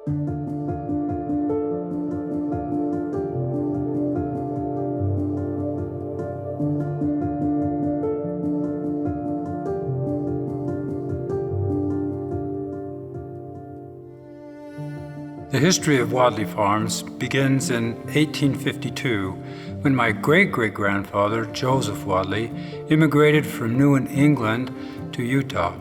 The history of Wadley Farms begins in 1852 when my great-great-grandfather, Joseph Wadley, immigrated from New England to Utah.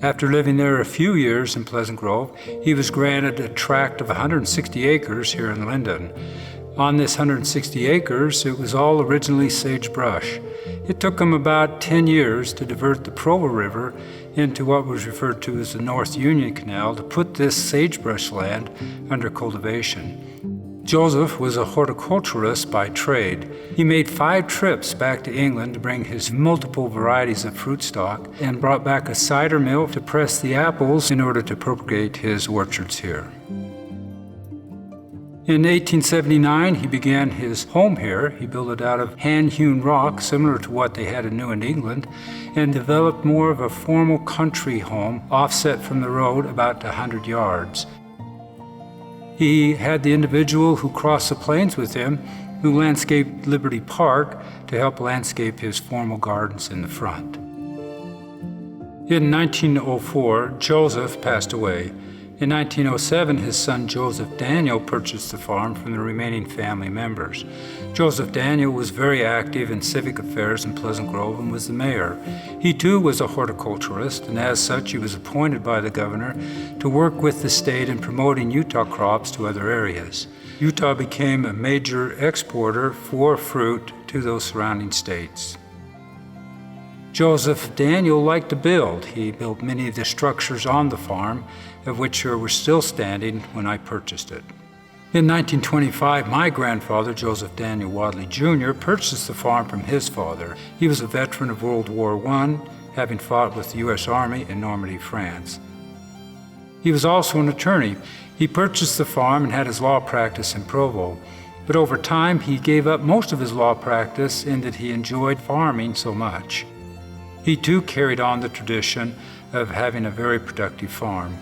After living there a few years in Pleasant Grove, he was granted a tract of 160 acres here in Linden. On this 160 acres, it was all originally sagebrush. It took him about 10 years to divert the Provo River into what was referred to as the North Union Canal to put this sagebrush land under cultivation. Joseph was a horticulturalist by trade. He made 5 trips back to England to bring his multiple varieties of fruit stock and brought back a cider mill to press the apples in order to propagate his orchards here. In 1879, he began his home here. He built it out of hand-hewn rock, similar to what they had in New England, and developed more of a formal country home offset from the road about 100 yards. He had the individual who crossed the plains with him, who landscaped Liberty Park to help landscape his formal gardens in the front. In 1904, Joseph passed away. In 1907, his son Joseph Daniel purchased the farm from the remaining family members. Joseph Daniel was very active in civic affairs in Pleasant Grove and was the mayor. He too was a horticulturist, and as such he was appointed by the governor to work with the state in promoting Utah crops to other areas. Utah became a major exporter for fruit to those surrounding states. Joseph Daniel liked to build. He built many of the structures on the farm, of which were still standing when I purchased it. In 1925, my grandfather, Joseph Daniel Wadley Jr., purchased the farm from his father. He was a veteran of World War I, having fought with the U.S. Army in Normandy, France. He was also an attorney. He purchased the farm and had his law practice in Provo. But over time, he gave up most of his law practice in that he enjoyed farming so much. He too carried on the tradition of having a very productive farm.